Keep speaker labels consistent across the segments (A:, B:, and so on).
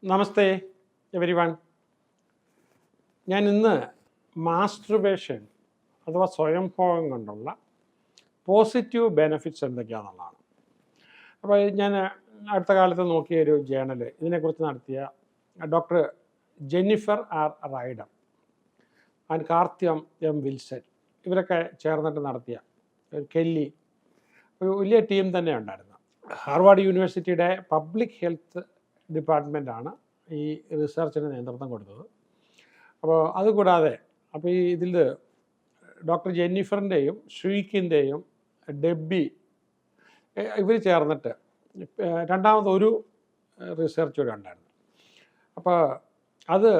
A: നമസ്തേ every one. ഞാൻ ഇന്ന് masturbation അഥവാ സ്വയംഭോഗം കൊണ്ടുള്ള പോസിറ്റീവ് ബെനിഫിറ്റ്സ് എന്തൊക്കെയാണെന്നുള്ളതാണ്. അപ്പോൾ ഞാൻ അടുത്ത കാലത്ത് നോക്കിയ ഒരു ജേണൽ ഇതിനെക്കുറിച്ച് നടത്തിയ doctor Jennifer R Rider and കാർത്തിയം എം വിൽസൺ ഇവരൊക്കെ ചേർന്നിട്ട് നടത്തിയ ഒരു കെല്ലി ഒരു വലിയ ടീം തന്നെ ഉണ്ടായിരുന്നു. ഹാർവാർഡ് യൂണിവേഴ്സിറ്റിയുടെ പബ്ലിക് ഹെൽത്ത് ഡിപ്പാർട്ട്മെൻറ്റാണ് ഈ റിസർച്ചിന് നേതൃത്വം കൊടുത്തത്. അപ്പോൾ അതുകൂടാതെ അപ്പോൾ ഈ ഇതിൽ ഡോക്ടർ ജെന്നിഫറിൻ്റെയും ഷ്രീക്കിൻ്റെയും ഡെബി ഇവർ ചേർന്നിട്ട് രണ്ടാമതൊരു റിസർച്ച് കൂടെ ഉണ്ടായിരുന്നു. അപ്പോൾ അത്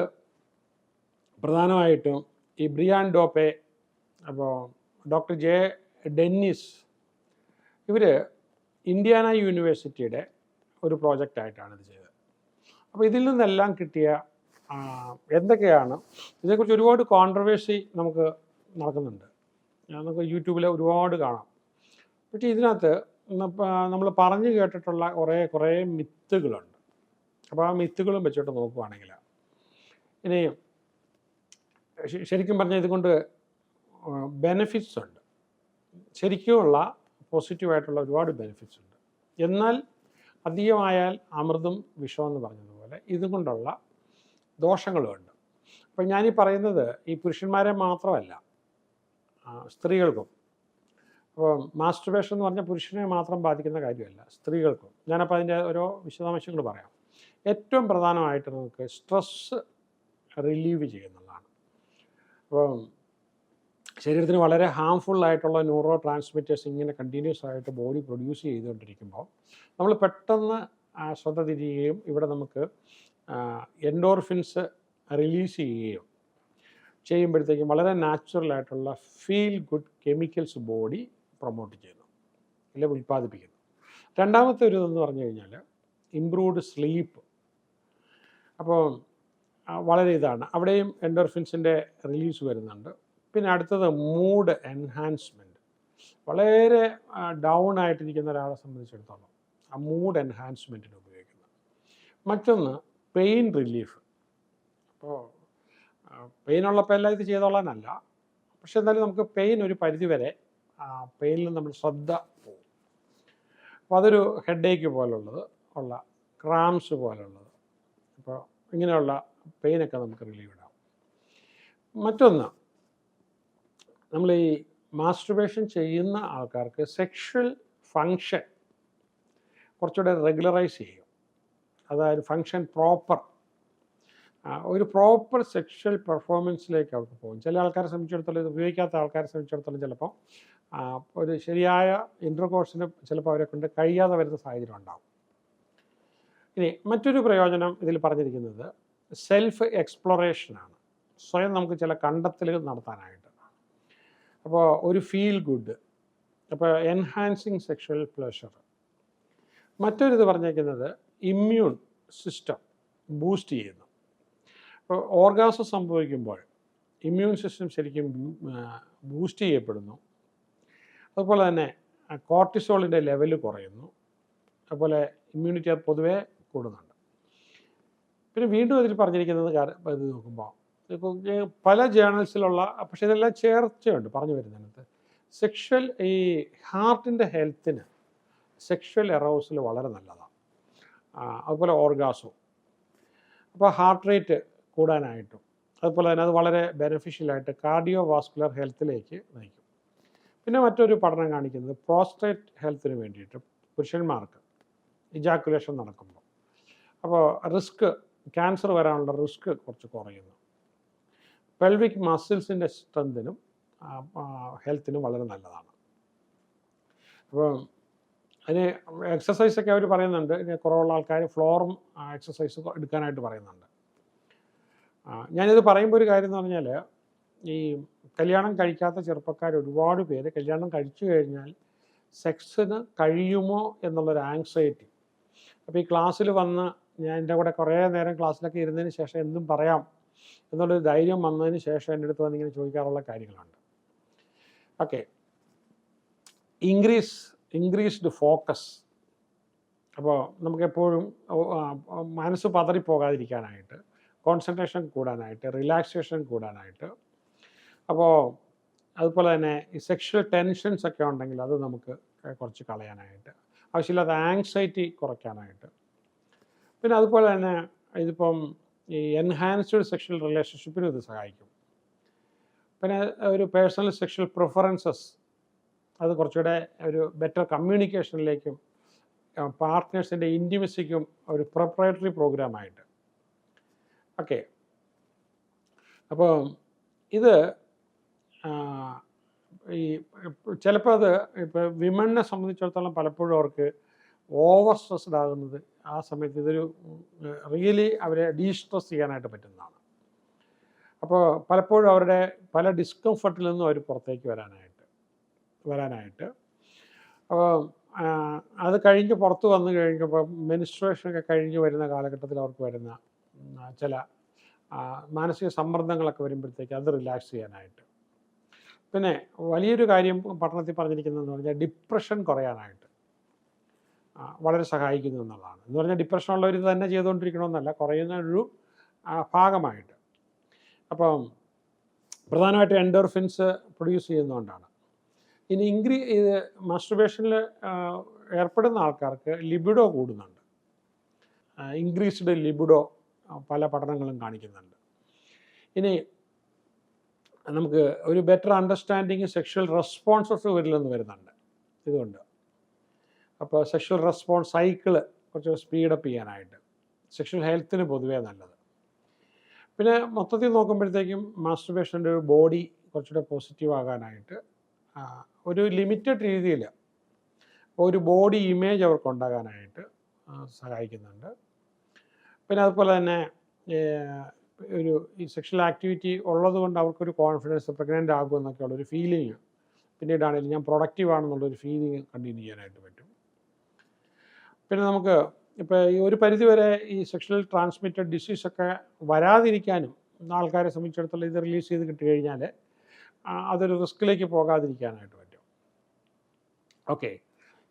A: പ്രധാനമായിട്ടും ഈ ബ്രിയാൻ ഡോപ്പെ, അപ്പോൾ ഡോക്ടർ ജെ ഡെന്നിസ് ഇവർ ഇന്ത്യാന യൂണിവേഴ്സിറ്റിയുടെ ഒരു പ്രോജക്റ്റായിട്ടാണ് ഇത് ചെയ്തത്. അപ്പോൾ ഇതിൽ നിന്നെല്ലാം കിട്ടിയ എന്തൊക്കെയാണ് ഇതിനെക്കുറിച്ച് ഒരുപാട് കോൺട്രവേഴ്സി നമുക്ക് നടക്കുന്നുണ്ട്. നമുക്ക് യൂട്യൂബിൽ ഒരുപാട് കാണാം. പക്ഷേ ഇതിനകത്ത് നമ്മൾ പറഞ്ഞു കേട്ടിട്ടുള്ള കുറേ മിത്തുകളുണ്ട്. അപ്പോൾ ആ മിത്തുകളും വെച്ചിട്ട് നോക്കുകയാണെങ്കിൽ ഇനി ശരിക്കും പറഞ്ഞാൽ ഇതുകൊണ്ട് ബെനിഫിറ്റ്സ് ഉണ്ട്. ശരിക്കുമുള്ള പോസിറ്റീവായിട്ടുള്ള ഒരുപാട് ബെനിഫിറ്റ്സ് ഉണ്ട്. എന്നാൽ അധികമായാൽ അമൃതും വിഷമെന്ന് പറഞ്ഞതുപോലെ ഇതുകൊണ്ടുള്ള ദോഷങ്ങളുമുണ്ട്. അപ്പം ഞാനീ പറയുന്നത് ഈ പുരുഷന്മാരെ മാത്രമല്ല, സ്ത്രീകൾക്കും. അപ്പോൾ മാസ്റ്റുർബേഷൻ എന്ന് പറഞ്ഞാൽ പുരുഷനെ മാത്രം ബാധിക്കുന്ന കാര്യമല്ല, സ്ത്രീകൾക്കും. ഞാനപ്പോൾ അതിൻ്റെ ഓരോ വിശദാംശങ്ങൾ പറയാം. ഏറ്റവും പ്രധാനമായിട്ട് നമുക്ക് സ്ട്രെസ്സ് റിലീവ് ചെയ്യുന്നതാണ്. അപ്പം ശരീരത്തിന് വളരെ ഹാംഫുള്ളായിട്ടുള്ള ന്യൂറോ ട്രാൻസ്മിറ്റേഴ്സ് ഇങ്ങനെ കണ്ടിന്യൂസ് ആയിട്ട് ബോഡി പ്രൊഡ്യൂസ് ചെയ്തുകൊണ്ടിരിക്കുമ്പോൾ നമ്മൾ പെട്ടെന്ന് ശ്രദ്ധ തിരിയുകയും ഇവിടെ നമുക്ക് എൻഡോർഫിൻസ് റിലീസ് ചെയ്യുകയും ചെയ്യുമ്പോഴത്തേക്കും വളരെ നാച്ചുറലായിട്ടുള്ള feel good chemicals body promote ചെയ്യുന്നു, അല്ലെ ഉൽപ്പാദിപ്പിക്കുന്നു. രണ്ടാമത്തെ ഒരു ഇതെന്ന് പറഞ്ഞു കഴിഞ്ഞാൽ ഇംപ്രൂവ്ഡ് സ്ലീപ്പ്. അപ്പോൾ വളരെ ഇതാണ്, അവിടെയും എൻഡോർഫിൻസിൻ്റെ റിലീസ് വരുന്നുണ്ട്. പിന്നെ അടുത്തത് മൂഡ് എൻഹാൻസ്മെൻറ്റ്. വളരെ ഡൗൺ ആയിട്ടിരിക്കുന്ന ഒരാളെ സംബന്ധിച്ചിടത്തോളം ആ മൂഡ് എൻഹാൻസ്മെൻറ്റിന് ഉപയോഗിക്കുന്നത്. മറ്റൊന്ന് പെയിൻ റിലീഫ്. അപ്പോൾ പെയിനുള്ളപ്പോൾ എല്ലാം ഇത് ചെയ്തോളാനല്ല, പക്ഷെ എന്നാലും നമുക്ക് പെയിൻ ഒരു പരിധിവരെ പെയിനിൽ നമ്മൾ ശ്രദ്ധ പോകും. അപ്പോൾ അതൊരു ഹെഡേക്ക് പോലുള്ളത് ഉള്ള ക്രാംസ് പോലുള്ളത്, അപ്പോൾ ഇങ്ങനെയുള്ള പെയിനൊക്കെ നമുക്ക് റിലീവ് ഇടാം. മറ്റൊന്ന് നമ്മൾ ഈ മാസ്റ്റുർബേഷൻ ചെയ്യുന്ന ആൾക്കാർക്ക് സെക്ഷൽ ഫങ്ഷൻ കുറച്ചുകൂടെ റെഗുലറൈസ് ചെയ്യും. അതായത് ഫങ്ഷൻ ഒരു പ്രോപ്പർ സെക്ഷൽ പെർഫോമൻസിലേക്ക് അവർക്ക് പോകും. ചില ആൾക്കാരെ സംബന്ധിച്ചിടത്തോളം ഇത് ഉപയോഗിക്കാത്ത ആൾക്കാരെ സംബന്ധിച്ചിടത്തോളം ചിലപ്പോൾ ഒരു ശരിയായ ഇൻ്റർകോഴ്സിന് ചിലപ്പോൾ അവരെ കൊണ്ട് കഴിയാതെ വരുന്ന സാഹചര്യം ഉണ്ടാകും. ഇനി മറ്റൊരു പ്രയോജനം ഇതിൽ പറഞ്ഞിരിക്കുന്നത് സെൽഫ് എക്സ്പ്ലോറേഷനാണ്. സ്വയം നമുക്ക് ചില കണ്ടെത്തലുകൾ നടത്താനായിട്ട്. അപ്പോൾ ഒരു ഫീൽ ഗുഡ്, അപ്പോൾ എൻഹാൻസിങ് സെക്ഷൽ പ്ലഷർ. മറ്റൊരിത് പറഞ്ഞേക്കുന്നത് ഇമ്മ്യൂൺ സിസ്റ്റം ബൂസ്റ്റ് ചെയ്യുന്നു. അപ്പോൾ ഓർഗാസം സംഭവിക്കുമ്പോൾ ഇമ്മ്യൂൺ സിസ്റ്റം ശരിക്കും ബൂസ്റ്റ് ചെയ്യപ്പെടുന്നു. അതുപോലെ തന്നെ കോർട്ടിസോളിൻ്റെ ലെവൽ കുറയുന്നു. അതുപോലെ ഇമ്മ്യൂണിറ്റി അത് പൊതുവേ കൂടുന്നുണ്ട്. പിന്നെ വീണ്ടും അതിൽ പറഞ്ഞിരിക്കുന്നത് ഇത് നോക്കുമ്പോൾ പല ജേണൽസിലുള്ള, പക്ഷേ ഇതെല്ലാം ചേർച്ചയുണ്ട് പറഞ്ഞു വരുന്നതിനകത്ത്. സെക്ഷൽ ഈ ഹാർട്ടിൻ്റെ ഹെൽത്തിന് സെക്ഷൽ എറോസൽ വളരെ നല്ലതാണ്. അതുപോലെ ഓർഗാസവും. അപ്പോൾ ഹാർട്ട് റേറ്റ് കൂടാനായിട്ടും അതുപോലെ തന്നെ അത് വളരെ ബെനഫിഷ്യലായിട്ട് കാർഡിയോ വാസ്കുലർ ഹെൽത്തിലേക്ക് നയിക്കും. പിന്നെ മറ്റൊരു പഠനം കാണിക്കുന്നത് പ്രോസ്റ്റേറ്റ് ഹെൽത്തിന് വേണ്ടിയിട്ട് പുരുഷന്മാർക്ക് ഇജാക്കുലേഷൻ നടക്കുമ്പോൾ അപ്പോൾ ക്യാൻസർ വരാനുള്ള റിസ്ക് കുറച്ച് കുറയുന്നു. പെൽവിക് മസിൽസിൻ്റെ സ്ട്രെങ്തിനും ഹെൽത്തിനും വളരെ നല്ലതാണ്. അപ്പോൾ അതിന് എക്സസൈസൊക്കെ അവർ പറയുന്നുണ്ട്. ഇനി കുറവുള്ള ആൾക്കാർ ഫ്ലോറും എക്സസൈസ് എടുക്കാനായിട്ട് പറയുന്നുണ്ട്. ഞാനിത് പറയുമ്പോൾ ഒരു കാര്യം എന്ന് പറഞ്ഞാൽ ഈ കല്യാണം കഴിക്കാത്ത ചെറുപ്പക്കാർ ഒരുപാട് പേര് കല്യാണം കഴിച്ചു കഴിഞ്ഞാൽ സെക്സിന് കഴിയുമോ എന്നുള്ളൊരു ആങ്സൈറ്റി. അപ്പോൾ ഈ ക്ലാസ്സിൽ വന്ന് ഞാൻ എൻ്റെ കൂടെ കുറേ നേരം ക്ലാസ്സിലൊക്കെ ഇരുന്നതിന് ശേഷം എന്തും പറയാം എന്നുള്ളൊരു ധൈര്യം വന്നതിന് ശേഷം എൻ്റെ അടുത്ത് വന്നിങ്ങനെ ചോദിക്കാറുള്ള കാര്യങ്ങളുണ്ട്. Okay, increased focus. അപ്പോൾ നമുക്കെപ്പോഴും മനസ്സ് പതറിപ്പോകാതിരിക്കാനായിട്ട്, കോൺസെൻട്രേഷൻ കൂടാനായിട്ട്, റിലാക്സേഷൻ കൂടാനായിട്ട്, അപ്പോൾ അതുപോലെ തന്നെ ഈ സെക്ഷൽ ടെൻഷൻസ് ഒക്കെ ഉണ്ടെങ്കിൽ അത് നമുക്ക് കുറച്ച് കളയാനായിട്ട്, ആവശ്യമില്ലാത്ത ആങ്സൈറ്റി കുറയ്ക്കാനായിട്ട്, പിന്നെ അതുപോലെ തന്നെ ഇതിപ്പം ഈ എൻഹാൻസ്ഡ് സെക്ഷൽ റിലേഷൻഷിപ്പിനും ഇത് സഹായിക്കും. പിന്നെ ഒരു പേഴ്സണൽ സെക്ഷൽ പ്രിഫറൻസസ് അത് കുറച്ചുകൂടെ ഒരു ബെറ്റർ കമ്മ്യൂണിക്കേഷനിലേക്കും പാർട്ട്നേഴ്സിൻ്റെ ഇൻറ്റിമസിക്കും ഒരു പ്രൊപ്രൈറ്ററി പ്രോഗ്രാമായിട്ട്. ഓക്കെ, അപ്പോൾ ഇത് ഈ ചിലപ്പോൾ അത് ഇപ്പോൾ വിമണിനെ സംബന്ധിച്ചിടത്തോളം പലപ്പോഴും അവർക്ക് ഓവർ സ്ട്രെസ്ഡ് ആകുന്നത് ആ സമയത്ത് ഇതൊരു റിയലി അവരെ ഡീസ്ട്രെസ് ചെയ്യാനായിട്ട് പറ്റുന്നതാണ്. അപ്പോൾ പലപ്പോഴും അവരുടെ പല ഡിസ്കംഫർട്ടിൽ നിന്നും അവർ പുറത്തേക്ക് വരാനായിട്ട് അപ്പോൾ അത് കഴിഞ്ഞ് പുറത്ത് വന്നു കഴിഞ്ഞപ്പോൾ മെൻസ്ട്രുവേഷനൊക്കെ കഴിഞ്ഞ് വരുന്ന കാലഘട്ടത്തിൽ അവർക്ക് വരുന്ന ചില മാനസിക സമ്മർദ്ദങ്ങളൊക്കെ വരുമ്പോഴത്തേക്ക് അത് റിലാക്സ് ചെയ്യാനായിട്ട്. പിന്നെ വലിയൊരു കാര്യം പഠനത്തിൽ പറഞ്ഞിരിക്കുന്നതെന്ന് പറഞ്ഞാൽ ഡിപ്രഷൻ കുറയാനായിട്ട് വളരെ സഹായിക്കുന്നു എന്നുള്ളതാണ്. എന്ന് പറഞ്ഞാൽ ഡിപ്രഷൻ ഉള്ളവർ ഇത് തന്നെ ചെയ്തുകൊണ്ടിരിക്കണമെന്നല്ല, കുറയുന്ന ഒരു ഭാഗമായിട്ട്. അപ്പം പ്രധാനമായിട്ട് എൻഡോർഫിൻസ് പ്രൊഡ്യൂസ് ചെയ്യുന്നതുകൊണ്ടാണ്. ഇനി ഇത് മാസ്റ്റുർബേഷനിൽ ഏർപ്പെടുന്ന ആൾക്കാർക്ക് ലിബിഡോ കൂടുന്നുണ്ട്. ഇൻക്രീസ്ഡ് ലിബിഡോ പല പഠനങ്ങളും കാണിക്കുന്നുണ്ട്. ഇനി നമുക്ക് ഒരു ബെറ്റർ അണ്ടർസ്റ്റാൻഡിങ് സെക്ഷൽ റെസ്പോൺസസ് ഇവരിൽ വരുന്നുണ്ട് ഇതുകൊണ്ട്. അപ്പോൾ സെക്ഷൽ റെസ്പോൺസ് സൈക്കിള് കുറച്ച് സ്പീഡപ്പ് ചെയ്യാനായിട്ട്, സെക്ഷൽ ഹെൽത്തിന് പൊതുവേ നല്ലത്. പിന്നെ മൊത്തത്തിൽ നോക്കുമ്പോഴത്തേക്കും മാസ്റ്റുർബേഷൻ്റെ ഒരു ബോഡി കുറച്ചുകൂടെ പോസിറ്റീവ് ആകാനായിട്ട് ഒരു ലിമിറ്റഡ് രീതിയിൽ ഒരു ബോഡി ഇമേജ് അവർക്ക് ഉണ്ടാകാനായിട്ട് സഹായിക്കുന്നുണ്ട്. പിന്നെ അതുപോലെ തന്നെ ഈ സെക്ഷൽ ആക്ടിവിറ്റി ഉള്ളത് കൊണ്ട് അവർക്കൊരു കോൺഫിഡൻസ്, പ്രഗ്നൻ്റ് ആകുമെന്നൊക്കെയുള്ളൊരു ഫീലിംഗ് പിന്നീടാണെങ്കിലും ഞാൻ പ്രൊഡക്റ്റീവ് ആണെന്നുള്ളൊരു ഫീലിംഗ് കണ്ടിന്യൂ ചെയ്യാനായിട്ട് പറ്റും. പിന്നെ നമുക്ക് ഇപ്പോൾ ഈ ഒരു പരിധിവരെ ഈ സെക്ഷൽ ട്രാൻസ്മിറ്റഡ് ഡിസീസൊക്കെ വരാതിരിക്കാനും ആൾക്കാരെ സംബന്ധിച്ചിടത്തോളം ഇത് റിലീസ് ചെയ്ത് കിട്ടി കഴിഞ്ഞാൽ അതൊരു റിസ്കിലേക്ക് പോകാതിരിക്കാനായിട്ട് പറ്റും. ഓക്കെ,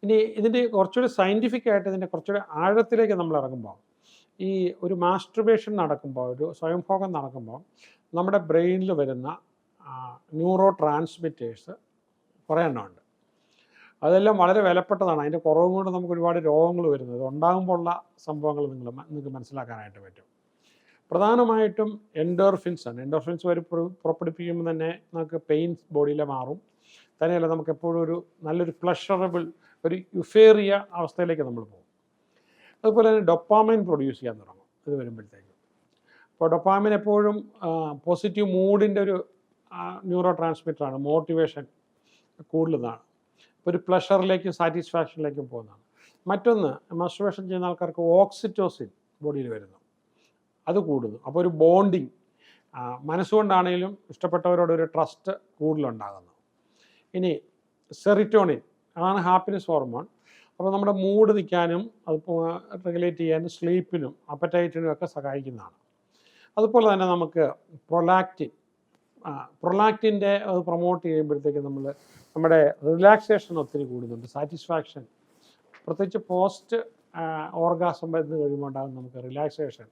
A: ഇനി ഇതിൻ്റെ കുറച്ചുകൂടി സയൻറ്റിഫിക് ആയിട്ട് ഇതിൻ്റെ കുറച്ചുകൂടി ആഴത്തിലേക്ക് നമ്മൾ ഇറങ്ങുമ്പോൾ, ഈ ഒരു മാസ്റ്റുർബേഷൻ നടക്കുമ്പോൾ, ഒരു സ്വയംഭോഗം നടക്കുമ്പോൾ നമ്മുടെ ബ്രെയിനിൽ വരുന്ന ന്യൂറോ ട്രാൻസ്മിറ്റേഴ്സ് കുറേ എണ്ണമുണ്ട്. അതെല്ലാം വളരെ വിലപ്പെട്ടതാണ്. അതിൻ്റെ കുറവും കൊണ്ട് നമുക്ക് ഒരുപാട് രോഗങ്ങൾ വരുന്നത് ഉണ്ടാകുമ്പോൾ ഉള്ള സംഭവങ്ങൾ നിങ്ങൾക്ക് മനസ്സിലാക്കാനായിട്ട് പറ്റും. പ്രധാനമായിട്ടും എൻഡോർഫിൻസ് ആണ്. എൻഡോർഫിൻസ് പുറപ്പെടുപ്പിക്കുമ്പോൾ തന്നെ നമുക്ക് പെയിൻ ബോഡിയിൽ മാറും. തന്നെയല്ല, നമുക്ക് എപ്പോഴും ഒരു നല്ലൊരു പ്ലഷറബിൾ, ഒരു യുഫേറിയ അവസ്ഥയിലേക്ക് നമ്മൾ പോകും. അതുപോലെ തന്നെ ഡൊപ്പാമൈൻ പ്രൊഡ്യൂസ് ചെയ്യാൻ തുടങ്ങും ഇത് വരുമ്പോഴത്തേക്കും. അപ്പോൾ ഡൊപ്പാമൈൻ എപ്പോഴും പോസിറ്റീവ് മൂഡിൻ്റെ ഒരു ന്യൂറോ ട്രാൻസ്മിറ്ററാണ്. മോട്ടിവേഷൻ കൂടുതലാണ്, ഒരു പ്ലഷറിലേക്കും സാറ്റിസ്ഫാക്ഷനിലേക്കും പോകുന്നതാണ്. മറ്റൊന്ന്, മാസ്റ്റുർബേഷൻ ചെയ്യുന്ന ആൾക്കാർക്ക് ഓക്സിറ്റോസിൻ ബോഡിയിൽ വരുന്നു, അത് കൂടുന്നു. അപ്പോൾ ഒരു ബോണ്ടിങ്, മനസ്സുകൊണ്ടാണെങ്കിലും ഇഷ്ടപ്പെട്ടവരോട് ഒരു ട്രസ്റ്റ് കൂടുതലുണ്ടാകുന്നു. ഇനി സെറിറ്റോണിൻ, അതാണ് ഹാപ്പിനെസ് ഹോർമോൺ. അപ്പോൾ നമ്മുടെ മൂഡ് നിൽക്കാനും അത് റെഗുലേറ്റ് ചെയ്യാനും സ്ലീപ്പിനും അപ്പറ്റൈറ്റിനും ഒക്കെ സഹായിക്കുന്നതാണ്. അതുപോലെ തന്നെ നമുക്ക് പ്രൊലാക്റ്റിൻ്റെ അത് പ്രൊമോട്ട് ചെയ്യുമ്പോഴത്തേക്ക് നമ്മുടെ റിലാക്സേഷൻ ഒത്തിരി കൂടുന്നുണ്ട്, സാറ്റിസ്ഫാക്ഷൻ, പ്രത്യേകിച്ച് പോസ്റ്റ് ഓർഗാസം വരുന്ന കഴിയുമ്പോൾ ഉണ്ടാകും നമുക്ക് റിലാക്സേഷൻ,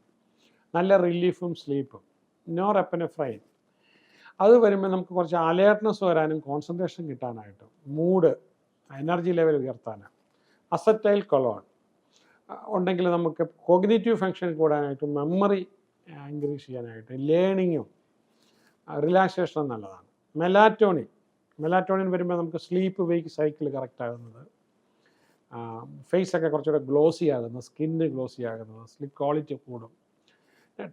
A: നല്ല റിലീഫും സ്ലീപ്പും. നോറെപ്പനെഫ്രൈൻ അത് വരുമ്പോൾ നമുക്ക് കുറച്ച് അലേർട്ട്നെസ് വരാനും കോൺസെൻട്രേഷൻ കിട്ടാനായിട്ടും, മൂഡ്, എനർജി ലെവൽ ഉയർത്താനും. അസറ്റൈൽ കൊളോൺ ഉണ്ടെങ്കിൽ നമുക്ക് കോഗ്നിറ്റീവ് ഫങ്ഷൻ കൂടാനായിട്ടും മെമ്മറി ഇൻക്രീസ് ചെയ്യാനായിട്ട്, ലേണിങ്ങും റിലാക്സേഷനും നല്ലതാണ്. മെലാറ്റോണിൻ വരുമ്പോൾ നമുക്ക് സ്ലീപ്പ് വെയ്ക്ക് സൈക്കിൾ കറക്റ്റ് ആകുന്നത്, ഫേസൊക്കെ കുറച്ചുകൂടെ ഗ്ലോസി ആകുന്നത്, സ്കിന്ന് ഗ്ലോസി ആകുന്നത്, സ്ലീപ്പ് ക്വാളിറ്റി കൂടും.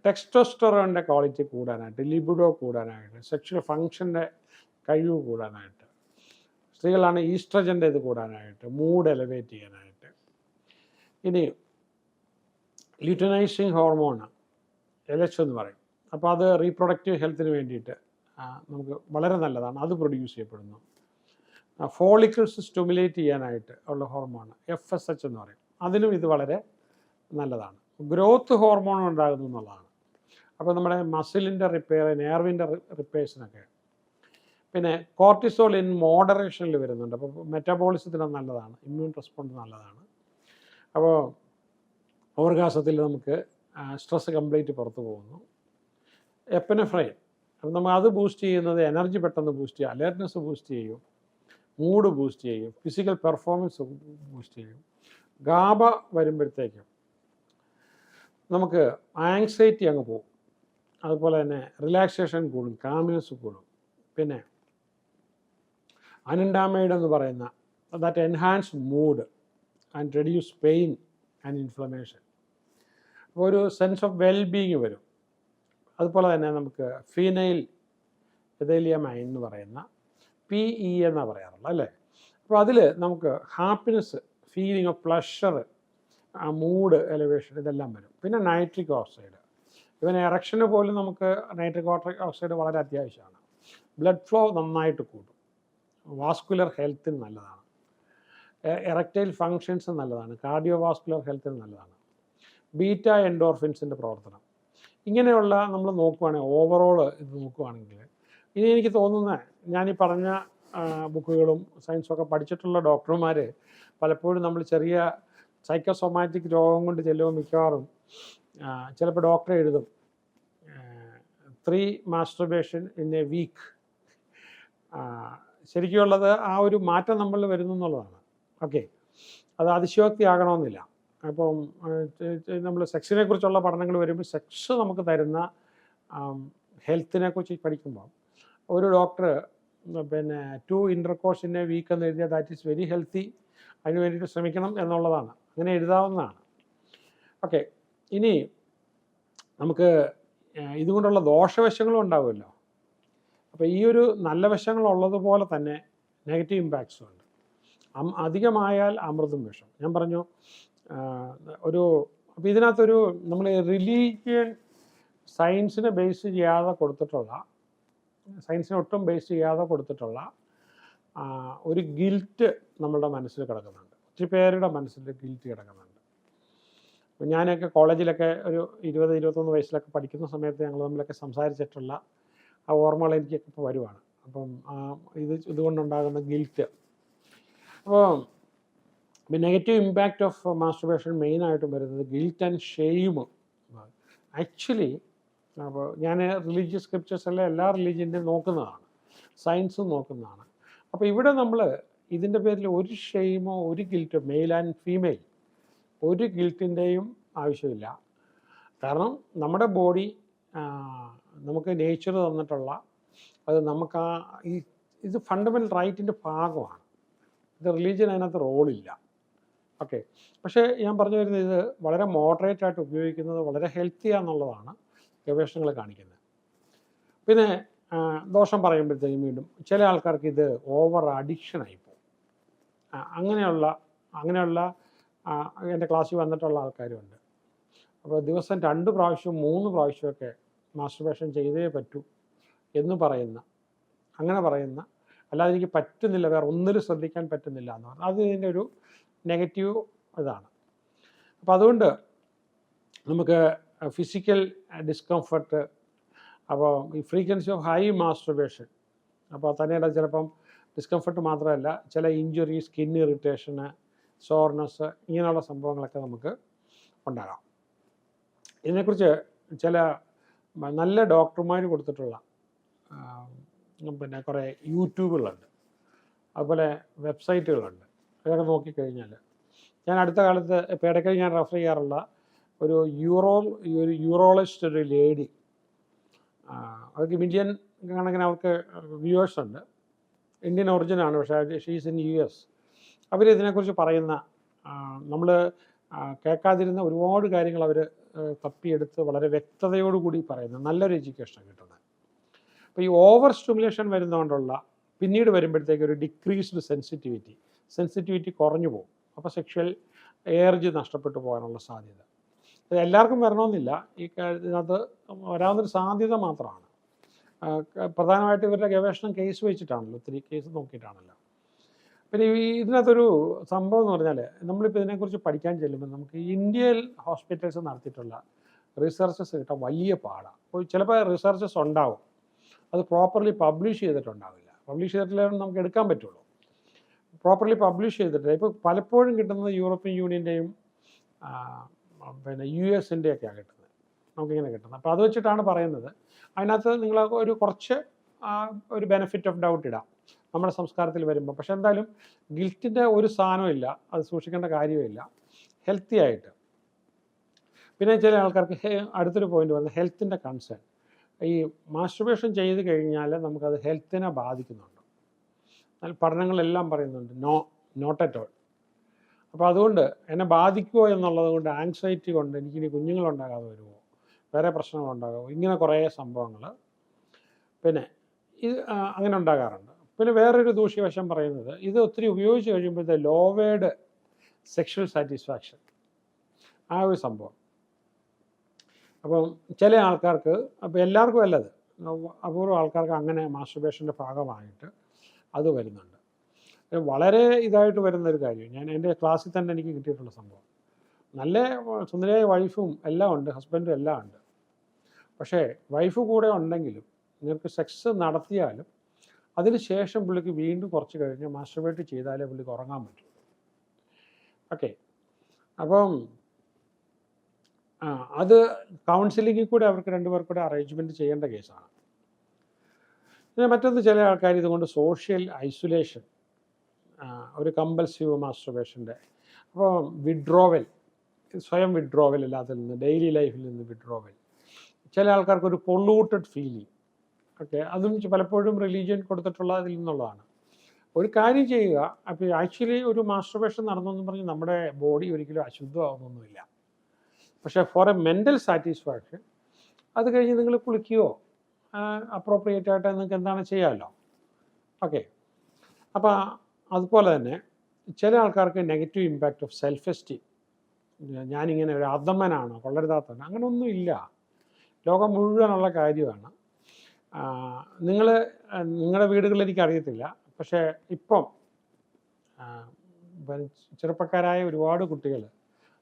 A: ടെസ്റ്റോസ്റ്റെറോണിൻ്റെ ക്വാളിറ്റി കൂടാനായിട്ട്, ലിബിഡോ കൂടാനായിട്ട്, സെക്ഷൽ ഫങ്ഷൻ്റെ കഴിവ് കൂടാനായിട്ട്, സ്ത്രീകളാണ് ഈസ്ട്രജൻ്റെ ഇത് കൂടാനായിട്ട്, മൂഡ് എലവേറ്റ് ചെയ്യാനായിട്ട്. ഇനി ല്യൂട്ടനൈസിങ് ഹോർമോൺ LH എന്ന് പറയും. അപ്പോൾ അത് റീപ്രൊഡക്റ്റീവ് ഹെൽത്തിന് വേണ്ടിയിട്ട് നമുക്ക് വളരെ നല്ലതാണ്, അത് പ്രൊഡ്യൂസ് ചെയ്യപ്പെടുന്നു. ഫോളിക്കിൾസ് സ്റ്റിമുലേറ്റ് ചെയ്യാനായിട്ട് ഉള്ള ഹോർമോൺ FSH എന്ന് പറയും, അതിനും ഇത് വളരെ നല്ലതാണ്. ഗ്രോത്ത് ഹോർമോൺ ഉണ്ടാകുന്നു എന്നുള്ളതാണ്. അപ്പോൾ നമ്മുടെ മസിലിൻ്റെ റിപ്പയർ, നെർവിൻ്റെ റിപ്പയേഴ്സിനൊക്കെ. പിന്നെ കോർട്ടിസോൾ ഇൻ മോഡറേഷനിൽ വരുന്നുണ്ട്. അപ്പോൾ മെറ്റബോളിസത്തിന് നല്ലതാണ്, ഇമ്മ്യൂൺ റെസ്പോൺസ് നല്ലതാണ്. അപ്പോൾ ഓർഗാസത്തിൽ നമുക്ക് സ്ട്രെസ് കംപ്ലീറ്റ് പുറത്തു പോകുന്നു. എപ്പനഫ്രൈൻ, അപ്പം നമ്മൾ അത് ബൂസ്റ്റ് ചെയ്യുന്നത് എനർജി പെട്ടെന്ന് ബൂസ്റ്റ് ചെയ്യും, അലേർട്ട്നെസ് ബൂസ്റ്റ് ചെയ്യും, മൂഡ് ബൂസ്റ്റ് ചെയ്യും, ഫിസിക്കൽ പെർഫോമൻസ് ബൂസ്റ്റ് ചെയ്യും. ഗാബ വരുമ്പോഴത്തേക്കും നമുക്ക് ആങ്സൈറ്റി അങ്ങ് പോകും. അതുപോലെ തന്നെ റിലാക്സേഷൻ കൂടും, കാമിനെസ് കൂടും. പിന്നെ അനൻഡാമൈഡ് എന്ന് പറയുന്ന that enhance mood and reduce pain and inflammation. അപ്പോൾ ഒരു സെൻസ് ഓഫ് വെൽബീയിങ് വരും. അതുപോലെ തന്നെ നമുക്ക് ഫീനൈൽ എഥൈലിയമൈൻ എന്ന് പറയുന്ന PE എന്നാണ് പറയാറുള്ളത് അല്ലേ. അപ്പോൾ അതിൽ നമുക്ക് happiness, feeling of pleasure, mood elevation ഇതെല്ലാം വരും. പിന്നെ നൈട്രിക് ഓക്സൈഡ്, ഇവൻ എറക്ഷന് പോലും നമുക്ക് നൈട്രിക് ഓക്സൈഡ് വളരെ അത്യാവശ്യമാണ്. ബ്ലഡ് ഫ്ലോ നന്നായിട്ട് കൂടും, വാസ്കുലർ ഹെൽത്തിന് നല്ലതാണ്, എറക്ടൈൽ ഫങ്ഷൻസ് നല്ലതാണ്, കാർഡിയോ വാസ്കുലർ ഹെൽത്തിന് നല്ലതാണ്, ബീറ്റ എൻഡോർഫിൻസിൻ്റെ പ്രവർത്തനം. ഇങ്ങനെയുള്ള നമ്മൾ നോക്കുവാണെങ്കിൽ ഓവറോൾ ഇത് നോക്കുവാണെങ്കിൽ ഇനി എനിക്ക് തോന്നുന്നത് ഞാനീ പറഞ്ഞ ബുക്കുകളും സയൻസൊക്കെ പഠിച്ചിട്ടുള്ള ഡോക്ടർമാർ പലപ്പോഴും നമ്മൾ ചെറിയ സൈക്കോസൊമാറ്റിക് രോഗം കൊണ്ട് ചെല്ലുമ്പോൾ മിക്കവാറും ചിലപ്പോൾ ഡോക്ടർ എഴുതും 3 മാസ്റ്റർബേഷൻ ഇൻ എ വീക്ക്. ശരിക്കുള്ളത് ആ ഒരു മാറ്റം നമ്മളിൽ വരുന്നു എന്നുള്ളതാണ്. ഓക്കെ, അത് അതിശയോക്തി ആകണമെന്നില്ല. അപ്പം നമ്മൾ സെക്സിനെ കുറിച്ചുള്ള പഠനങ്ങൾ വരുമ്പോൾ സെക്സ് നമുക്ക് തരുന്ന ഹെൽത്തിനെ കുറിച്ച് പഠിക്കുമ്പോൾ ഒരു ഡോക്ടർ പിന്നെ 2 ഇൻ്റർകോഴ്സ് ഇൻ എ വീക്ക് എന്ന് എഴുതിയാൽ ദാറ്റ് ഈസ് വെരി ഹെൽത്തി, അതിന് വേണ്ടിയിട്ട് ശ്രമിക്കണം എന്നുള്ളതാണ്. അങ്ങനെ എഴുതാവുന്നതാണ്. ഓക്കെ, ഇനി നമുക്ക് ഇതുകൊണ്ടുള്ള ദോഷവശങ്ങളും ഉണ്ടാവുമല്ലോ. അപ്പോൾ ഈ ഒരു നല്ല വശങ്ങളുള്ളതുപോലെ തന്നെ നെഗറ്റീവ് ഇമ്പാക്ട്സും ഉണ്ട്. അധികമായാൽ അമൃതും വിഷം. ഞാൻ പറഞ്ഞു അപ്പോൾ ഇതിനകത്തൊരു നമ്മൾ റിലീജിയൻ സയൻസിനെ ബേസ് ചെയ്യാതെ കൊടുത്തിട്ടുള്ള, സയൻസിനെ ഒട്ടും ബേസ് ചെയ്യാതെ കൊടുത്തിട്ടുള്ള ഒരു ഗിൽറ്റ് നമ്മളുടെ മനസ്സിൽ കിടക്കുന്നുണ്ട്. ഒത്തിരി പേരുടെ മനസ്സിൽ ഗിൽറ്റ് കിടക്കുന്നുണ്ട്. അപ്പോൾ ഞാനൊക്കെ കോളേജിലൊക്കെ ഒരു 20-21 വയസ്സിലൊക്കെ പഠിക്കുന്ന സമയത്ത് ഞങ്ങൾ തമ്മിലൊക്കെ സംസാരിച്ചിട്ടുള്ള ആ ഓർമ്മകൾ എനിക്കൊക്കെ ഇപ്പോൾ വരുവാണ്. അപ്പം ഇതുകൊണ്ടുണ്ടാകുന്ന ഗിൽറ്റ്. അപ്പോൾ നെഗറ്റീവ് ഇമ്പാക്റ്റ് ഓഫ് മാസ്റ്റർബേഷൻ മെയിനായിട്ടും വരുന്നത് ഗിൽറ്റ് ആൻഡ് ഷെയിം. ആക്ച്വലി അപ്പോൾ ഞാൻ റിലീജിയസ് സ്ക്രിപ്റ്റേഴ്സെല്ലാം എല്ലാ റിലീജിയൻ്റെയും നോക്കുന്നതാണ്, സയൻസും നോക്കുന്നതാണ്. അപ്പോൾ ഇവിടെ നമ്മൾ ഇതിൻ്റെ പേരിൽ ഒരു ഷെയിമോ ഒരു ഗിൽറ്റോ, മെയിൽ ആൻഡ് ഫീമെയിൽ, ഒരു ഗിൽറ്റിൻ്റെയും ആവശ്യമില്ല. കാരണം നമ്മുടെ ബോഡി നമുക്ക് നേച്ചർ തന്നിട്ടുള്ള അത് നമുക്ക് ഇത് ഫണ്ടമെൻ്റൽ റൈറ്റിൻ്റെ ഭാഗമാണ്. ഇത് റിലീജിയൻ അതിനകത്ത് റോളില്ല. ഓക്കെ, പക്ഷേ ഞാൻ പറഞ്ഞു വരുന്നത് ഇത് വളരെ മോഡറേറ്റ് ആയിട്ട് ഉപയോഗിക്കുന്നത് വളരെ ഹെൽത്തിയാണെന്നുള്ളതാണ് ഗവേഷണങ്ങൾ കാണിക്കുന്നത്. പിന്നെ ദോഷം പറയുമ്പോഴത്തേക്കും വീണ്ടും ചില ആൾക്കാർക്ക് ഇത് ഓവർ അഡിക്ഷനായി പോകും. അങ്ങനെയുള്ള എൻ്റെ ക്ലാസ്സിൽ വന്നിട്ടുള്ള ആൾക്കാരുമുണ്ട്. അപ്പോൾ ദിവസം 2 പ്രാവശ്യം 3 പ്രാവശ്യമൊക്കെ മാസ്റ്റർബേഷൻ ചെയ്തേ പറ്റൂ എന്ന് പറയുന്ന, അങ്ങനെ പറയുന്ന, അല്ലാതെ എനിക്ക് പറ്റുന്നില്ല, വേറെ ഒന്നിലും ശ്രദ്ധിക്കാൻ പറ്റുന്നില്ല എന്ന് പറഞ്ഞാൽ അത് ഇതിൻ്റെ ഒരു നെഗറ്റീവ് ഇതാണ്. അപ്പോൾ അതുകൊണ്ട് നമുക്ക് ഫിസിക്കൽ ഡിസ്കംഫർട്ട്, അപ്പോൾ ഈ ഫ്രീക്വൻസി ഓഫ് ഹൈ മാസ്റ്റർബേഷൻ, അപ്പോൾ തന്നെയുള്ള ചിലപ്പം ഡിസ്കംഫർട്ട് മാത്രമല്ല ചില ഇഞ്ചുറി, സ്കിൻ ഇറിറ്റേഷന്, സോർനെസ്, ഇങ്ങനെയുള്ള സംഭവങ്ങളൊക്കെ നമുക്ക് ഉണ്ടാകാം. ഇതിനെക്കുറിച്ച് ചില നല്ല ഡോക്ടർമാർ കൊടുത്തിട്ടുള്ള പിന്നെ കുറേ യൂട്യൂബുകളുണ്ട്, അതുപോലെ വെബ്സൈറ്റുകളുണ്ട്. അതൊക്കെ നോക്കിക്കഴിഞ്ഞാൽ ഞാൻ അടുത്ത കാലത്ത് ഇപ്പോൾ ഇടയ്ക്ക് ഞാൻ റെഫർ ചെയ്യാറുള്ള ഒരു യൂറോളജിസ്റ്റ്, ഒരു ലേഡി, അവർക്ക് മില്യൺ കണക്കിന് അവർക്ക് വ്യൂവേഴ്സ് ഉണ്ട്, ഇന്ത്യൻ ഒറിജിനാണ്, പക്ഷേ ഷീസ് ഇൻ US. അവരിതിനെക്കുറിച്ച് പറയുന്ന, നമ്മൾ കേൾക്കാതിരുന്ന ഒരുപാട് കാര്യങ്ങൾ അവർ തപ്പിയെടുത്ത് വളരെ വ്യക്തതയോടുകൂടി പറയുന്ന നല്ലൊരു എഡ്യൂക്കേഷനാണ് കിട്ടുന്നത്. അപ്പോൾ ഈ ഓവർ സ്റ്റിമുലേഷൻ വരുന്നതുകൊണ്ടുള്ള പിന്നീട് വരുമ്പോഴത്തേക്ക് ഒരു ഡിക്രീസ്ഡ് സെൻസിറ്റിവിറ്റി കുറഞ്ഞു പോകും. അപ്പോൾ സെക്ഷൽ ഏർജ് നഷ്ടപ്പെട്ടു പോകാനുള്ള സാധ്യത. ഇത് എല്ലാവർക്കും വരണമെന്നില്ല, ഇതിനകത്ത് വരാവുന്നൊരു സാധ്യത മാത്രമാണ്. പ്രധാനമായിട്ട് ഇവരുടെ ഗവേഷണം കേസ് വെച്ചിട്ടാണല്ലോ, ഒത്തിരി കേസ് നോക്കിയിട്ടാണല്ലോ. പിന്നെ ഇതിനകത്തൊരു സംഭവം എന്ന് പറഞ്ഞാൽ നമ്മളിപ്പോൾ ഇതിനെക്കുറിച്ച് പഠിക്കാൻ ചെല്ലുമ്പോൾ നമുക്ക് ഇന്ത്യയിൽ ഹോസ്പിറ്റൽസ് നടത്തിയിട്ടുള്ള റിസർച്ചസ് കിട്ടാൻ വലിയ പാടാണ്. അപ്പോൾ ചിലപ്പോൾ റിസർച്ചസ് ഉണ്ടാവും, അത് പ്രോപ്പർലി പബ്ലിഷ് ചെയ്തിട്ടുണ്ടാവില്ല. പബ്ലിഷ് ചെയ്തിട്ടില്ലേ നമുക്ക് എടുക്കാൻ പറ്റുള്ളൂ. പ്രോപ്പർലി പബ്ലിഷ് ചെയ്തിട്ടില്ല. ഇപ്പോൾ പലപ്പോഴും കിട്ടുന്നത് യൂറോപ്യൻ യൂണിയൻ്റെയും പിന്നെ US-ൻ്റെയൊക്കെയാണ് കിട്ടുന്നത്, നമുക്കിങ്ങനെ കിട്ടുന്നത്. അപ്പോൾ അത് വെച്ചിട്ടാണ് പറയുന്നത്. അതിനകത്ത് നിങ്ങൾ ഒരു കുറച്ച് ഒരു ബെനിഫിറ്റ് ഓഫ് ഡൗട്ട് ഇടാം നമ്മുടെ സംസ്കാരത്തിൽ വരുമ്പോൾ. പക്ഷെ എന്തായാലും ഗിൽറ്റിൻ്റെ ഒരു സാധനവും ഇല്ല, അത് സൂക്ഷിക്കേണ്ട കാര്യമില്ല, ഹെൽത്തി ആയിട്ട്. പിന്നെ ചില ആൾക്കാർക്ക് അടുത്തൊരു പോയിന്റ് പറയുന്നത് ഹെൽത്തിൻ്റെ കൺസേൺ. ഈ മാസ്റ്റുർബേഷൻ ചെയ്ത് കഴിഞ്ഞാൽ നമുക്കത് ഹെൽത്തിനെ ബാധിക്കുന്നുണ്ട്. പഠനങ്ങളെല്ലാം പറയുന്നുണ്ട് നോട്ട് അറ്റ് ഓൾ. അപ്പോൾ അതുകൊണ്ട് എന്നെ ബാധിക്കുമോ എന്നുള്ളത് കൊണ്ട്, ആങ്സൈറ്റി കൊണ്ട് എനിക്കിനി കുഞ്ഞുങ്ങളുണ്ടാകാതെ വരുമോ, വേറെ പ്രശ്നങ്ങളുണ്ടാകുമോ, ഇങ്ങനെ കുറേ സംഭവങ്ങൾ പിന്നെ ഇത് അങ്ങനെ ഉണ്ടാകാറുണ്ട്. പിന്നെ വേറൊരു ദൂഷ്യവശം പറയുന്നത്, ഇത് ഒത്തിരി ഉപയോഗിച്ച് കഴിയുമ്പോഴത്തെ ലോവേഡ് സെക്ഷൽ സാറ്റിസ്ഫാക്ഷൻ, ആ ഒരു സംഭവം. അപ്പം ചില ആൾക്കാർക്ക്, അപ്പോൾ എല്ലാവർക്കും അല്ലത്, അപൂർവം ആൾക്കാർക്ക് അങ്ങനെ മാസ്റ്റുർബേഷൻ്റെ ഭാഗമായിട്ട് അത് വരുന്നുണ്ട്. വളരെ ഇതായിട്ട് വരുന്നൊരു കാര്യം, ഞാൻ എൻ്റെ ക്ലാസ്സിൽ തന്നെ എനിക്ക് കിട്ടിയിട്ടുള്ള സംഭവം. നല്ല സുന്ദരിയായ വൈഫും എല്ലാം ഉണ്ട്, ഹസ്ബൻഡും എല്ലാം ഉണ്ട്. പക്ഷേ വൈഫ് കൂടെ ഉണ്ടെങ്കിലും നിങ്ങൾക്ക് സെക്സ് നടത്തിയാലും അതിന് ശേഷം പുള്ളിക്ക് വീണ്ടും കുറച്ച് കഴിഞ്ഞ് മാസ്റ്റുർബേറ്റ് ചെയ്താലേ പുള്ളിക്ക് ഉറങ്ങാൻ പറ്റും. ഓക്കെ, അപ്പം അത് കൗൺസിലിങ്ങിൽ കൂടെ അവർക്ക് രണ്ടുപേർക്ക് കൂടെ അറേഞ്ച്മെൻറ്റ് ചെയ്യേണ്ട കേസാണ്. പിന്നെ മറ്റൊന്ന്, ചില ആൾക്കാർ ഇതുകൊണ്ട് സോഷ്യൽ ഐസൊലേഷൻ, ഒരു കമ്പൽസീവ് മാസ്റ്റുർബേഷൻ്റെ, അപ്പോൾ വിഡ്രോവൽ, സ്വയം വിഡ്രോവൽ എല്ലാത്തിൽ നിന്ന്, ഡെയിലി ലൈഫിൽ നിന്ന് വിഡ്രോവൽ. ചില ആൾക്കാർക്ക് ഒരു പൊള്യൂട്ടഡ് ഫീലിംഗ്, ഓക്കെ, അതും പലപ്പോഴും റിലീജിയൻ കൊടുത്തിട്ടുള്ള അതിൽ നിന്നുള്ളതാണ്. ഒരു കാര്യം ചെയ്യുക, അപ്പോൾ ആക്ച്വലി ഒരു മാസ്റ്റുർബേഷൻ നടന്നെന്ന് പറഞ്ഞ് നമ്മുടെ ബോഡി ഒരിക്കലും അശുദ്ധമാകുന്നൊന്നുമില്ല. പക്ഷേ ഫോർ എ മെൻ്റൽ സാറ്റിസ്ഫാക്ഷൻ അത് കഴിഞ്ഞ് നിങ്ങൾ കുളിക്കുകയോ അപ്രോപ്രിയേറ്റ് ആയിട്ട് നിങ്ങൾക്ക് എന്താണ് ചെയ്യാമല്ലോ. ഓക്കെ, അപ്പോൾ അതുപോലെ തന്നെ ചില ആൾക്കാർക്ക് negative impact of self esteem. ഞാനിങ്ങനെ ഒരു അധമനാണ്, കൊള്ളരുതാത്തവൻ, അങ്ങനെയൊന്നും ഇല്ല. ലോകം മുഴുവനുള്ള കാര്യമാണ്. നിങ്ങളുടെ വീടുകളിൽ എനിക്കറിയത്തില്ല, പക്ഷേ ഇപ്പം ചെറുപ്പക്കാരായ ഒരുപാട് കുട്ടികൾ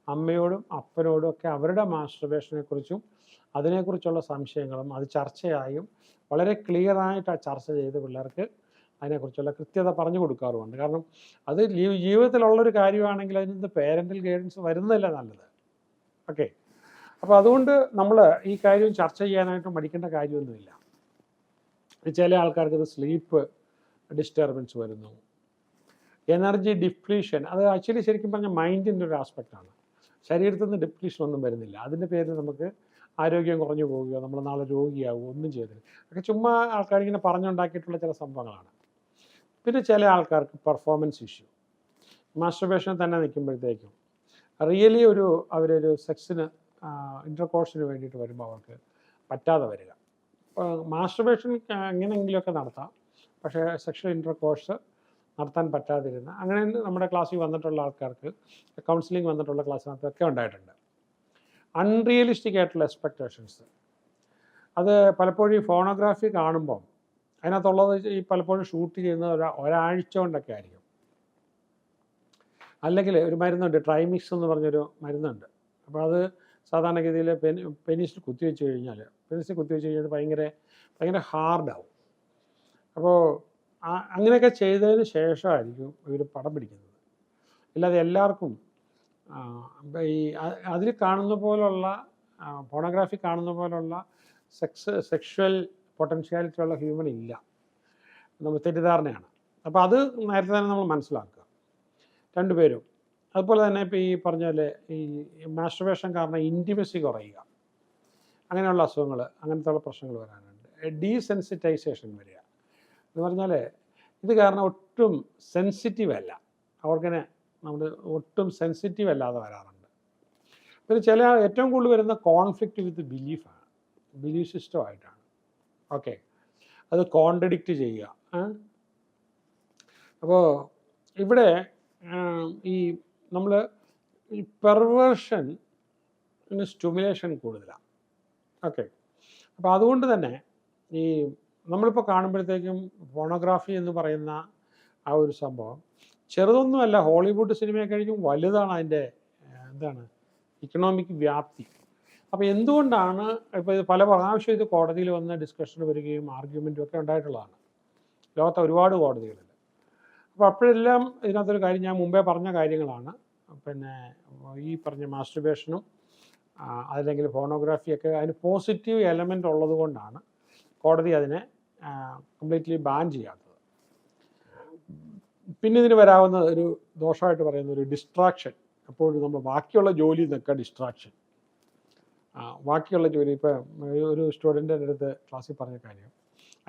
A: അമ്മയോടും അപ്പനോടും ഒക്കെ അവരുടെ മാസ്റ്റുർബേഷനെ കുറിച്ചും അതിനെക്കുറിച്ചുള്ള സംശയങ്ങളും അത് ചർച്ചയായും വളരെ ക്ലിയറായിട്ട് ആ ചർച്ച ചെയ്ത് പിള്ളേർക്ക് അതിനെക്കുറിച്ചുള്ള കൃത്യത പറഞ്ഞു കൊടുക്കാറുമുണ്ട്. കാരണം അത് ജീവിതത്തിലുള്ളൊരു കാര്യമാണെങ്കിൽ അതിന് പേരൻ്റൽ ഗൈഡൻസ് വരുന്നതല്ല നല്ലത്. ഓക്കെ, അപ്പോൾ അതുകൊണ്ട് നമ്മൾ ഈ കാര്യം ചർച്ച ചെയ്യാനായിട്ട് മടിക്കേണ്ട കാര്യമൊന്നുമില്ല. ചില ആൾക്കാർക്ക് ഇത് സ്ലീപ്പ് ഡിസ്റ്റർബൻസ് വരുന്നു, എനർജി ഡിപ്ലീഷൻ. അത് ആക്ച്വലി ശരിക്കും പറഞ്ഞാൽ മൈൻഡിൻ്റെ ഒരു ആസ്പെക്റ്റാണ്. ശരീരത്തിൽ നിന്ന് ഡിപ്ലീഷൻ ഒന്നും വരുന്നില്ല, അതിൻ്റെ പേരിൽ നമുക്ക് ആരോഗ്യം കുറഞ്ഞു പോവുകയോ നമ്മൾ നാളെ രോഗിയാവുകയോ ഒന്നും ചെയ്തില്ല. ഒക്കെ ചുമ്മാ ആൾക്കാരിങ്ങനെ പറഞ്ഞുണ്ടാക്കിയിട്ടുള്ള ചില സംഭവങ്ങളാണ്. പിന്നെ ചില ആൾക്കാർക്ക് പെർഫോമൻസ് ഇഷ്യൂ, മാസ്റ്റുർബേഷൻ തന്നെ നിൽക്കുമ്പോഴത്തേക്കും റിയലി അവരൊരു സെക്സിന് ഇൻ്റർകോഴ്സിന് വേണ്ടിയിട്ട് വരുമ്പോൾ അവർക്ക് പറ്റാതെ വരിക. മാസ്റ്റുർബേഷൻ എങ്ങനെയെങ്കിലുമൊക്കെ നടത്താം, പക്ഷേ സെക്ഷൽ ഇൻ്റർകോഴ്സ് നടത്താൻ പറ്റാതിരുന്ന, അങ്ങനെ നമ്മുടെ ക്ലാസ്സിൽ വന്നിട്ടുള്ള ആൾക്കാർക്ക്, കൗൺസിലിംഗ് വന്നിട്ടുള്ള ക്ലാസ്സിനകത്തൊക്കെ ഉണ്ടായിട്ടുണ്ട്. അൺറിയലിസ്റ്റിക് ആയിട്ടുള്ള എക്സ്പെക്റ്റേഷൻസ്, അത് പലപ്പോഴും ഈ ഫോണോഗ്രാഫി കാണുമ്പം അതിനകത്തുള്ളത് ഈ പലപ്പോഴും ഷൂട്ട് ചെയ്യുന്നത് ഒരാഴ്ച കൊണ്ടൊക്കെ ആയിരിക്കും. അല്ലെങ്കിൽ ഒരു മരുന്നുണ്ട്, ട്രൈമിക്സ് എന്ന് പറഞ്ഞൊരു മരുന്നുണ്ട്. അപ്പോൾ അത് സാധാരണഗതിയിൽ പെനിസിൽ കുത്തിവെച്ച് കഴിഞ്ഞാൽ ഭയങ്കര ഹാർഡാവും. അപ്പോൾ അങ്ങനെയൊക്കെ ചെയ്തതിന് ശേഷമായിരിക്കും ഇവർ പടം പിടിക്കുന്നത്. ഇല്ലാതെ എല്ലാവർക്കും ഈ അതിൽ കാണുന്ന പോലുള്ള ഫോണോഗ്രാഫി കാണുന്ന പോലുള്ള സെക്ഷൽ പൊട്ടൻഷ്യാലിറ്റി ഉള്ള ഹ്യൂമൻ ഇല്ല, നമ്മൾ തെറ്റിദ്ധാരണയാണ്. അപ്പോൾ അത് നേരത്തെ തന്നെ നമ്മൾ മനസ്സിലാക്കുക രണ്ടുപേരും. അതുപോലെ തന്നെ ഇപ്പോൾ ഈ പറഞ്ഞ പോലെ ഈ മാസ്റ്റുർബേഷൻ കാരണം ഇൻറ്റിമസി കുറയുക, അങ്ങനെയുള്ള അസുഖങ്ങൾ, അങ്ങനത്തെ ഉള്ള പ്രശ്നങ്ങൾ വരാനുണ്ട്. ഡീസെൻസിറ്റൈസേഷൻ വരിക എന്ന് പറഞ്ഞാൽ ഇത് കാരണം ഒട്ടും സെൻസിറ്റീവ് അല്ല, അവർക്കിനെ നമ്മൾ ഒട്ടും സെൻസിറ്റീവ് അല്ലാതെ വരാറുണ്ട്. പിന്നെ ഏറ്റവും കൂടുതൽ വരുന്ന കോൺഫ്ലിക്റ്റ് വിത്ത് ബിലീഫാണ്, ബിലീഫ് സിസ്റ്റമായിട്ടാണ്. ഓക്കെ, അത് കോൺട്രഡിക്റ്റ് ചെയ്യുക. അപ്പോൾ ഇവിടെ ഈ നമ്മൾ ഈ പെർവേർഷൻ സ്റ്റിമുലേഷൻ കൂടുതലാണ്. ഓക്കെ, അപ്പോൾ അതുകൊണ്ട് തന്നെ ഈ നമ്മളിപ്പോൾ കാണുമ്പോഴത്തേക്കും ഫോണോഗ്രാഫി എന്ന് പറയുന്ന ആ ഒരു സംഭവം ചെറുതൊന്നുമല്ല, ഹോളിവുഡ് സിനിമയെ കഴിഞ്ഞും വലുതാണ് അതിൻ്റെ ഇക്കണോമിക് വ്യാപ്തി. അപ്പോൾ എന്തുകൊണ്ടാണ് ഇപ്പോൾ ഇത് പല പ്രാവശ്യം ഇത് കോടതിയിൽ വന്ന് ഡിസ്കഷൻ വരികയും ആർഗ്യുമെൻറ്റും ഒക്കെ ഉണ്ടായിട്ടുള്ളതാണ് ലോകത്തെ ഒരുപാട് കോടതികളിൽ. അപ്പോൾ അപ്പോഴെല്ലാം ഇതിനകത്തൊരു കാര്യം ഞാൻ മുമ്പേ പറഞ്ഞ കാര്യങ്ങളാണ്. പിന്നെ ഈ പറഞ്ഞ മാസ്റ്റുർബേഷനും അതല്ലെങ്കിൽ ഫോണോഗ്രാഫിയൊക്കെ അതിന് പോസിറ്റീവ് എലമെൻ്റ് ഉള്ളത് കൊണ്ടാണ് കോടതി അതിനെ കംപ്ലീറ്റ്ലി ബാൻ ചെയ്യാത്തത്. പിന്നെ ഇതിന് വരാവുന്ന ഒരു ദോഷമായിട്ട് പറയുന്ന ഒരു ഡിസ്ട്രാക്ഷൻ. എപ്പോഴും നമ്മൾ ബാക്കിയുള്ള ജോലി നിൽക്കുക ഡിസ്ട്രാക്ഷൻ. ബാക്കിയുള്ള ജോലി ഇപ്പോൾ ഒരു സ്റ്റുഡൻറ്റിൻ്റെ അടുത്ത് ക്ലാസ്സിൽ പറഞ്ഞ കാര്യം,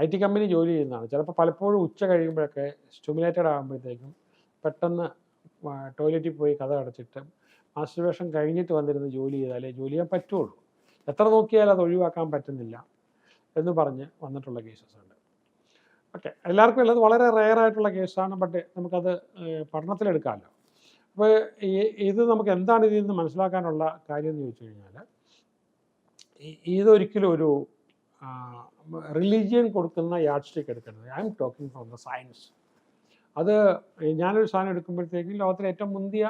A: IT കമ്പനി ജോലി ചെയ്യുന്നതാണ്. ചിലപ്പോൾ പലപ്പോഴും ഉച്ച കഴിയുമ്പോഴൊക്കെ സ്റ്റിമുലേറ്റഡ് ആകുമ്പോഴത്തേക്കും പെട്ടെന്ന് ടോയ്ലറ്റിൽ പോയി കഥ അടച്ചിട്ട് മാസ്റ്റുർബേഷൻ കഴിഞ്ഞിട്ട് വന്നിരുന്ന് ജോലി ചെയ്താലേ ജോലി ചെയ്യാൻ പറ്റുള്ളൂ. എത്ര നോക്കിയാലും അത് ഒഴിവാക്കാൻ പറ്റുന്നില്ല എന്ന് പറഞ്ഞ് വന്നിട്ടുള്ള കേസസ് ഉണ്ട്. ഓക്കെ, എല്ലാവർക്കും ഉള്ളത് വളരെ റെയർ ആയിട്ടുള്ള കേസാണ്, ബട്ട് നമുക്കത് പഠനത്തിലെടുക്കാമല്ലോ. അപ്പോൾ ഇത് നമുക്ക് എന്താണ് ഇതിൽ നിന്ന് മനസ്സിലാക്കാനുള്ള കാര്യം എന്ന് ചോദിച്ചു കഴിഞ്ഞാൽ, ഇതൊരിക്കലും ഒരു റിലീജിയൻ കൊടുക്കുന്ന യാഡ് സ്റ്റിക്ക് എടുക്കരുത്. I am talking from the science. അത് ഞാനൊരു സാധനം എടുക്കുമ്പോഴത്തേക്കും ലോകത്തിലെ ഏറ്റവും മുന്തിയ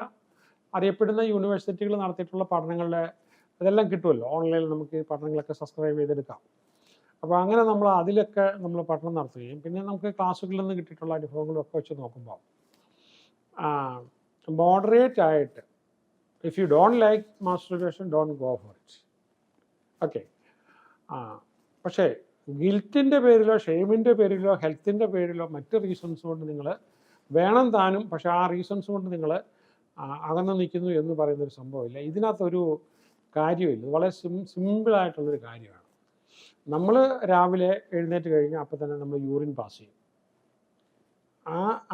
A: അറിയപ്പെടുന്ന യൂണിവേഴ്സിറ്റികൾ നടത്തിയിട്ടുള്ള പഠനങ്ങളുടെ ഇതെല്ലാം കിട്ടുമല്ലോ, ഓൺലൈനിൽ നമുക്ക് ഈ പഠനങ്ങളൊക്കെ സബ്സ്ക്രൈബ് ചെയ്തെടുക്കാം. അപ്പോൾ അങ്ങനെ നമ്മൾ അതിലൊക്കെ നമ്മൾ പഠനം നടത്തുകയും പിന്നെ നമുക്ക് ക്ലാസ്സുകളിൽ നിന്ന് കിട്ടിയിട്ടുള്ള അനുഭവങ്ങളും ഒക്കെ വെച്ച് നോക്കുമ്പോൾ മോഡറേറ്റ് ആയിട്ട്, if you don't like masturbation don't go for it. Okay, പക്ഷേ ഗിൽറ്റിൻ്റെ പേരിലോ ഷെയിമിൻ്റെ പേരിലോ ഹെൽത്തിൻ്റെ പേരിലോ മറ്റ് റീസൺസ് കൊണ്ട് നിങ്ങൾ വേണം താനും, പക്ഷേ ആ റീസൺസ് കൊണ്ട് നിങ്ങൾ അകന്നു നിൽക്കുന്നു എന്ന് പറയുന്നൊരു സംഭവമില്ല. ഇതിനകത്തൊരു കാര്യമില്ല. വളരെ സിമ്പിളായിട്ടുള്ളൊരു കാര്യമാണ്. നമ്മൾ രാവിലെ എഴുന്നേറ്റ് കഴിഞ്ഞാൽ അപ്പോൾ തന്നെ നമ്മൾ യൂറിൻ പാസ് ചെയ്യും.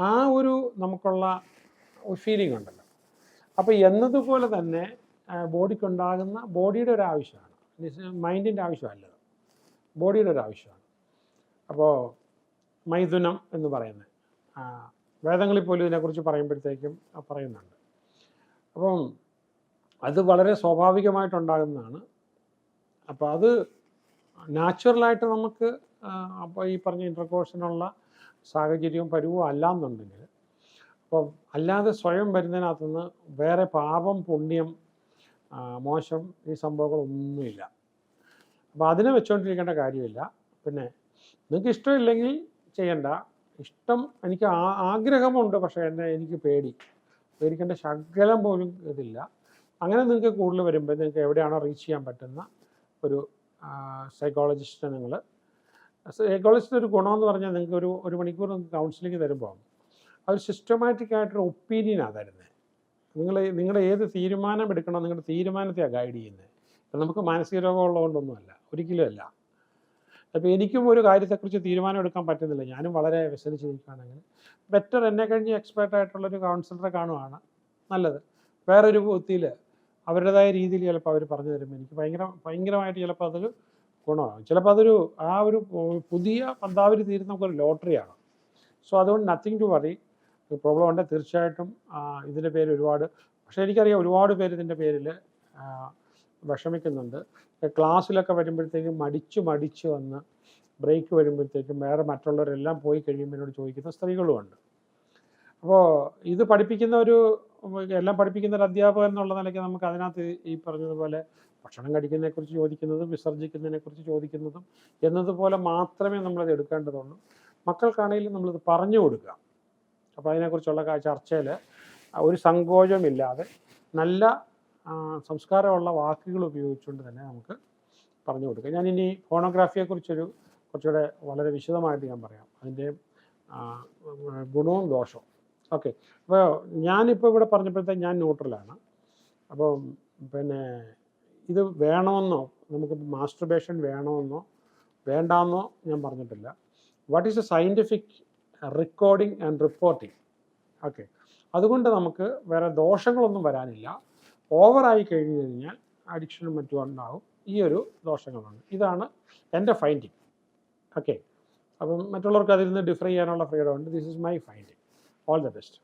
A: ആ ഒരു നമുക്കുള്ള ഫീലിംഗ് ഉണ്ടല്ലോ. അപ്പോൾ എന്നതുപോലെ തന്നെ ബോഡിക്കുണ്ടാകുന്ന ബോഡിയുടെ ഒരു ആവശ്യമാണ്, മൈൻഡിൻ്റെ ആവശ്യമല്ലത്, ബോഡിയുടെ ഒരു ആവശ്യമാണ്. അപ്പോൾ മൈഥുനം എന്ന് പറയുന്നത് വേദങ്ങളിൽ പോലും ഇതിനെക്കുറിച്ച് പറയുമ്പോഴത്തേക്കും പറയുന്നുണ്ട്. അപ്പം അത് വളരെ സ്വാഭാവികമായിട്ടുണ്ടാകുന്നതാണ്. അപ്പോൾ അത് നാച്ചുറലായിട്ട് നമുക്ക് അപ്പോൾ ഈ പറഞ്ഞ ഇൻ്റർകോഴ്സിനുള്ള സാഹചര്യവും പരുവവും അല്ലാന്നുണ്ടെങ്കിൽ, അപ്പം അല്ലാതെ സ്വയം വരുന്നതിനകത്തുനിന്ന് വേറെ പാപം പുണ്യം മോശം ഈ സംഭവങ്ങളൊന്നുമില്ല. അപ്പോൾ അതിനെ വെച്ചുകൊണ്ടിരിക്കേണ്ട കാര്യമില്ല. പിന്നെ നിങ്ങൾക്ക് ഇഷ്ടമില്ലെങ്കിൽ ചെയ്യണ്ട. ഇഷ്ടം എനിക്ക് ആഗ്രഹമുണ്ട്, പക്ഷേ എനിക്ക് പേടിക്കേണ്ട ശകലം പോലും ഇതില്ല. അങ്ങനെ നിങ്ങൾക്ക് കൂടുതൽ വരുമ്പോൾ നിങ്ങൾക്ക് എവിടെയാണോ റീച്ച് ചെയ്യാൻ പറ്റുന്ന ഒരു സൈക്കോളജിസ്റ്റിന് സൈക്കോളജിസ്റ്റിൻ്റെ ഒരു ഗുണമെന്ന് പറഞ്ഞാൽ നിങ്ങൾക്ക് ഒരു മണിക്കൂർ നിങ്ങൾക്ക് കൗൺസിലിംഗ് തരുമ്പോൾ അവർ സിസ്റ്റമാറ്റിക് ആയിട്ടൊരു ഒപ്പീനിയനാണ് തരുന്നത്. നിങ്ങളുടെ ഏത് തീരുമാനം എടുക്കണോ നിങ്ങളുടെ തീരുമാനത്തെയാണ് ഗൈഡ് ചെയ്യുന്നത്. അപ്പം നമുക്ക് മാനസിക രോഗമുള്ളതുകൊണ്ടൊന്നുമല്ല, ഒരിക്കലും അല്ല. അപ്പോൾ എനിക്കും ഒരു കാര്യത്തെക്കുറിച്ച് തീരുമാനം എടുക്കാൻ പറ്റുന്നില്ല, ഞാനും വളരെ വ്യസനിച്ച് നിൽക്കുകയാണെങ്കിൽ ബെറ്റർ എന്നെ കഴിഞ്ഞ് എക്സ്പേർട്ടായിട്ടുള്ളൊരു കൗൺസിലറെ കാണുകയാണ് നല്ലത്. വേറൊരു ബുദ്ധിയിൽ അവരുടേതായ രീതിയിൽ ചിലപ്പോൾ അവർ പറഞ്ഞു തരുമ്പോൾ എനിക്ക് ഭയങ്കരമായിട്ട് ചിലപ്പോൾ അതൊരു ഗുണമാണ്. ചിലപ്പോൾ അതൊരു ഒരു പുതിയ പന്താവിൽ തീരുന്ന നമുക്കൊരു ലോട്ടറിയാണ്. സോ അതുകൊണ്ട് നത്തിങ് ടു വറി. പ്രോബ്ലം ഉണ്ട് തീർച്ചയായിട്ടും. ഇതിൻ്റെ പേര് ഒരുപാട്, പക്ഷേ എനിക്കറിയാം ഒരുപാട് പേര് ഇതിൻ്റെ പേരിൽ വിഷമിക്കുന്നുണ്ട്. ക്ലാസ്സിലൊക്കെ വരുമ്പോഴത്തേക്കും മടിച്ച് വന്ന് ബ്രേക്ക് വരുമ്പോഴത്തേക്കും വേറെ മറ്റുള്ളവരെല്ലാം പോയി കഴിയുമ്പോൾ എന്നോട് ചോദിക്കുന്ന സ്ത്രീകളുമുണ്ട്. അപ്പോൾ ഇത് എല്ലാം പഠിപ്പിക്കുന്ന ഒരു അധ്യാപകൻ എന്നുള്ള നിലയ്ക്ക് നമുക്ക് അതിനകത്ത് ഈ പറഞ്ഞതുപോലെ ഭക്ഷണം കഴിക്കുന്നതിനെക്കുറിച്ച് ചോദിക്കുന്നതും വിസർജിക്കുന്നതിനെക്കുറിച്ച് ചോദിക്കുന്നതും എന്നതുപോലെ മാത്രമേ നമ്മളത് എടുക്കേണ്ടതുള്ളൂ. മക്കൾക്കാണെങ്കിലും നമ്മളിത് പറഞ്ഞു കൊടുക്കുക. അപ്പോൾ അതിനെക്കുറിച്ചുള്ള ചർച്ചയിൽ ഒരു സങ്കോചമില്ലാതെ നല്ല സംസ്കാരമുള്ള വാക്കുകൾ ഉപയോഗിച്ചുകൊണ്ട് തന്നെ നമുക്ക് പറഞ്ഞു കൊടുക്കുക. ഞാനിനി ഫോണോഗ്രാഫിയെക്കുറിച്ചൊരു കുറച്ചുകൂടെ വളരെ വിശദമായിട്ട് ഞാൻ പറയാം, അതിൻ്റെ ഗുണവും ദോഷവും. ഓക്കെ, അപ്പോൾ ഞാനിപ്പോൾ ഇവിടെ പറഞ്ഞപ്പോഴത്തേക്ക് ഞാൻ ന്യൂട്രലാണ്. അപ്പം പിന്നെ ഇത് വേണമെന്നോ നമുക്ക് മാസ്റ്റുർബേഷൻ വേണമെന്നോ വേണ്ടാമെന്നോ ഞാൻ പറഞ്ഞിട്ടില്ല. What is A scientific recording and reporting. Okay, അതുകൊണ്ട് നമുക്ക് വേറെ ദോഷങ്ങളൊന്നും വരാനില്ല. ഓവറായി കഴിഞ്ഞു കഴിഞ്ഞാൽ അഡിക്ഷനും മറ്റും ഉണ്ടാകും. ഈ ഒരു ദോഷങ്ങളുണ്ട്. ഇതാണ് എൻ്റെ ഫൈൻഡിങ്. ഓക്കെ, അപ്പം മറ്റുള്ളവർക്ക് അതിൽ നിന്ന് ഡിഫർ ചെയ്യാനുള്ള ഫ്രീഡം ഉണ്ട്. This is my finding. All the best.